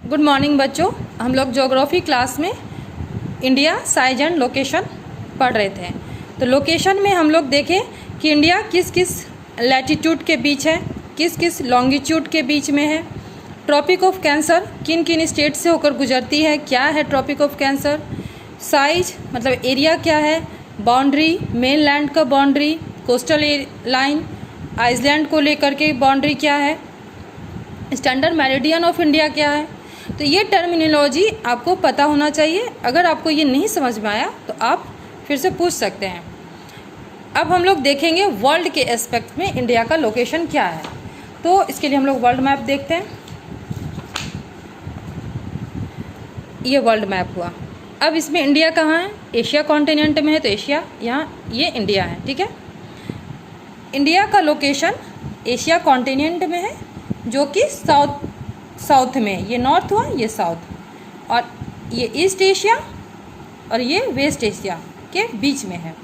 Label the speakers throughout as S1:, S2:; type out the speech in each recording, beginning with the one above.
S1: Good morning बच्चों। हम लोग ज्योग्राफी क्लास में इंडिया साइज एंड लोकेशन पढ़ रहे थे। तो लोकेशन में हम लोग देखें कि इंडिया किस किस लैटिट्यूड के बीच है, किस किस लॉन्गिट्यूड के बीच में है। ट्रॉपिक ऑफ कैंसर किन किन स्टेट से होकर गुजरती है, क्या है ट्रॉपिक ऑफ कैंसर। साइज मतलब एरिया क्या है, बाउंड्री मेन लैंड का बाउंड्री, कोस्टल लाइन, आइसलैंड को लेकर के बाउंड्री क्या है, स्टैंडर्ड मेरिडियन ऑफ इंडिया क्या है। तो ये टर्मिनोलॉजी आपको पता होना चाहिए। अगर आपको ये नहीं समझ में आया तो आप फिर से पूछ सकते हैं। अब हम लोग देखेंगे वर्ल्ड के एस्पेक्ट में इंडिया का लोकेशन क्या है। तो इसके लिए हम लोग वर्ल्ड मैप देखते हैं। ये वर्ल्ड मैप हुआ। अब इसमें इंडिया कहाँ है, एशिया कॉन्टिनेंट में है, तो एशिया यहाँ ये इंडिया है। ठीक है, इंडिया का लोकेशन एशिया कॉन्टिनेंट में है, जो कि साउथ में, ये नॉर्थ हुआ, ये साउथ, और ये ईस्ट एशिया और ये वेस्ट एशिया के बीच में है।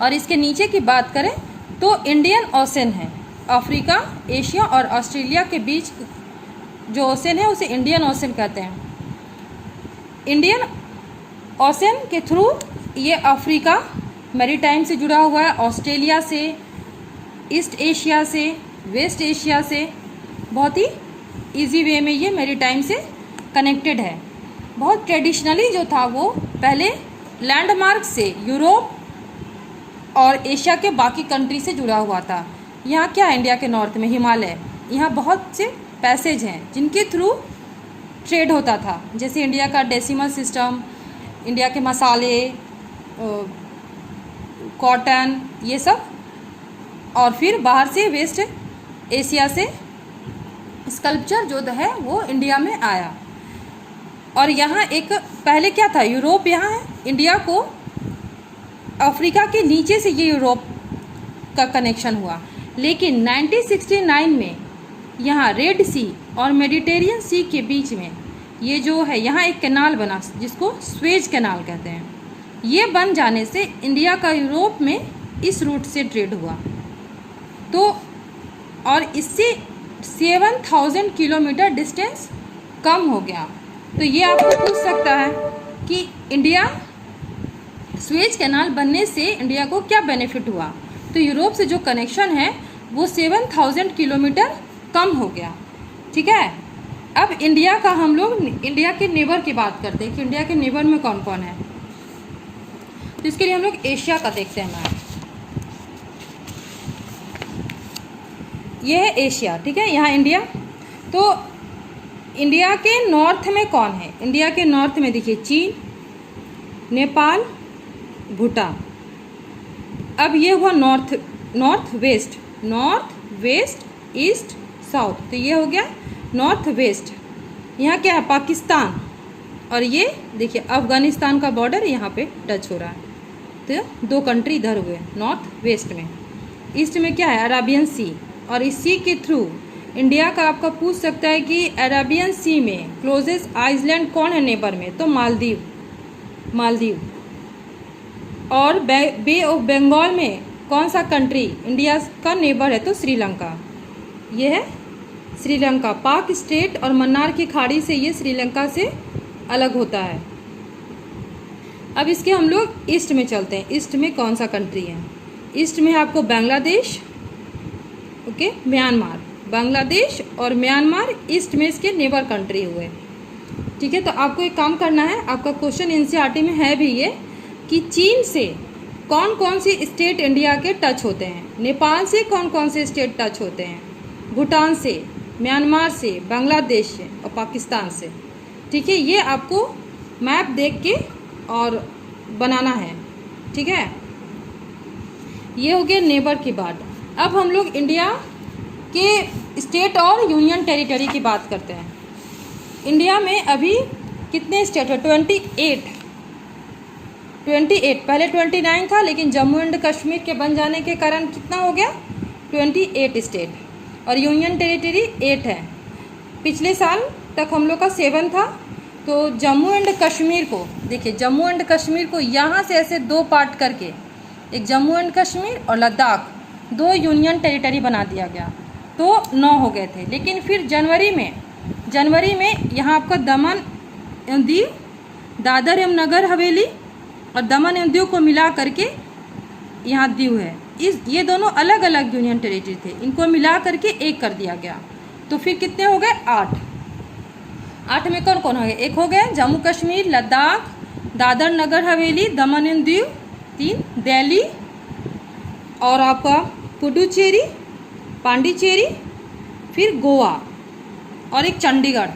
S1: और इसके नीचे की बात करें तो इंडियन ओशन है। अफ्रीका, एशिया और ऑस्ट्रेलिया के बीच जो ओशन है उसे इंडियन ओशन कहते हैं। इंडियन ओशन के थ्रू ये अफ्रीका मैरीटाइम से जुड़ा हुआ है, ऑस्ट्रेलिया से, ईस्ट एशिया से, वेस्ट एशिया से बहुत ही इजी वे में ये मैरीटाइम से कनेक्टेड है। बहुत ट्रेडिशनली जो था वो पहले लैंडमार्क से यूरोप और एशिया के बाकी कंट्री से जुड़ा हुआ था। यहाँ क्या है, इंडिया के नॉर्थ में हिमालय, यहाँ बहुत से पैसेज हैं जिनके थ्रू ट्रेड होता था। जैसे इंडिया का डेसिमल सिस्टम, इंडिया के मसाले, कॉटन, ये सब, और फिर बाहर से वेस्ट एशिया से स्कल्पचर जो है वो इंडिया में आया। और यहाँ एक पहले क्या था, यूरोप यहाँ है, इंडिया को अफ्रीका के नीचे से ये यूरोप का कनेक्शन हुआ। लेकिन 1969 में यहाँ रेड सी और मेडिटेरियन सी के बीच में ये जो है यहाँ एक कैनाल बना जिसको स्वेज कैनाल कहते हैं। ये बन जाने से इंडिया का यूरोप में इस रूट से ट्रेड हुआ। तो और इससे 7000 किलोमीटर डिस्टेंस कम हो गया। तो ये आपको पूछ सकता है कि इंडिया स्वेज कैनाल बनने से इंडिया को क्या बेनिफिट हुआ। तो यूरोप से जो कनेक्शन है वो 7000 किलोमीटर कम हो गया। ठीक है, अब इंडिया का हम लोग इंडिया के नेबर की बात करते हैं कि इंडिया के नेबर में कौन कौन है। तो इसके लिए हम लोग एशिया का देखते हैं मैप। ये है एशिया। ठीक है, यहाँ इंडिया। तो इंडिया के नॉर्थ में कौन है, इंडिया के नॉर्थ में देखिए चीन, नेपाल, भूटान। अब ये हुआ नॉर्थ वेस्ट, ईस्ट, साउथ। तो ये हो गया नॉर्थ वेस्ट। यहाँ क्या है, पाकिस्तान, और ये देखिए अफगानिस्तान का बॉर्डर यहाँ पे टच हो रहा है। तो दो कंट्री इधर हुए नॉर्थ वेस्ट में। ईस्ट में क्या है, अराबियन सी, और इस सी के थ्रू इंडिया का आपका पूछ सकता है कि अराबियन सी में क्लोजेस्ट आइसलैंड कौन है नेबर में, तो मालदीव। और बे ऑफ बंगाल में कौन सा कंट्री इंडिया का नेबर है, तो श्रीलंका। ये है श्रीलंका। पाक स्टेट और मन्नार की खाड़ी से ये श्रीलंका से अलग होता है। अब इसके हम लोग ईस्ट में चलते हैं। ईस्ट में कौन सा कंट्री है, ईस्ट में है आपको बांग्लादेश, ओके, म्यांमार। बांग्लादेश और म्यांमार ईस्ट में इसके नेबर कंट्री हुए। ठीक है, तो आपको एक काम करना है, आपका क्वेश्चन एनसीईआरटी में है भी ये कि चीन से कौन कौन से स्टेट इंडिया के टच होते हैं, नेपाल से कौन कौन से स्टेट टच होते हैं, भूटान से, म्यांमार से, बांग्लादेश से और पाकिस्तान से। ठीक है, ये आपको मैप देख के और बनाना है। ठीक है, ये हो गया नेबर की बात। अब हम लोग इंडिया के स्टेट और यूनियन टेरिटरी की बात करते हैं। इंडिया में अभी कितने स्टेट है, 28। पहले 29 था, लेकिन जम्मू एंड कश्मीर के बन जाने के कारण कितना हो गया, 28 स्टेट, और यूनियन टेरिटरी 8 है। पिछले साल तक हम लोग का 7 था। तो जम्मू एंड कश्मीर को देखिए, जम्मू एंड कश्मीर को यहाँ से ऐसे दो पार्ट करके, एक जम्मू एंड कश्मीर और लद्दाख, 2 यूनियन टेरिटरी बना दिया गया। तो 9 हो गए थे। लेकिन फिर जनवरी में जनवरी में यहाँ आपका दमन एवं दीव, दादर एवं नगर हवेली और दमन एवं दीव को मिला करके यहाँ दीव है। ये दोनों अलग अलग यूनियन टेरिटरी थे, इनको मिला करके एक कर दिया गया। तो फिर कितने हो गए? 8। 8 में कौन कौन हो गए? एक हो गया जम्मू कश्मीर, लद्दाख, दादर नगर हवेली, दमन एवं दीव। 3 दिल्ली और आपका पुडुचेरी, पांडिचेरी, फिर गोवा और एक चंडीगढ़,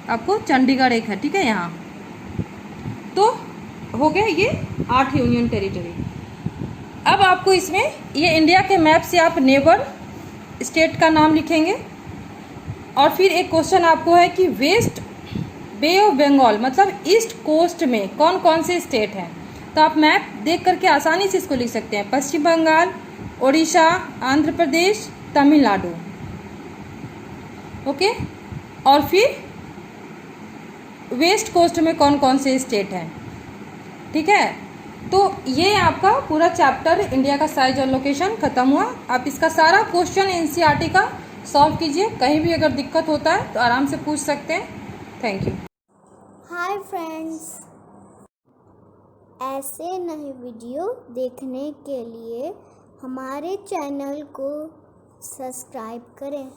S1: आपको चंडीगढ़ एक है, ठीक है। यहाँ तो हो गए ये 8 यूनियन टेरिटरी। अब आपको इसमें ये इंडिया के मैप से आप नेबर स्टेट का नाम लिखेंगे और फिर एक क्वेश्चन आपको है कि वेस्ट बे ऑफ बंगाल मतलब ईस्ट कोस्ट में कौन कौन से स्टेट हैं। तो आप मैप देख करके आसानी से इसको लिख सकते हैं। पश्चिम बंगाल, उड़ीसा, आंध्र प्रदेश, तमिलनाडु, ओके। और फिर वेस्ट कोस्ट में कौन कौन से स्टेट हैं, ठीक है। तो ये आपका पूरा चैप्टर इंडिया का साइज और लोकेशन खत्म हुआ। आप इसका सारा क्वेश्चन एनसीईआरटी का सॉल्व कीजिए। कहीं भी अगर दिक्कत होता है तो आराम से पूछ सकते हैं। Thank you.
S2: हाय फ्रेंड्स, ऐसे नए वीडियो देखने के लिए हमारे चैनल को सब्सक्राइब करें।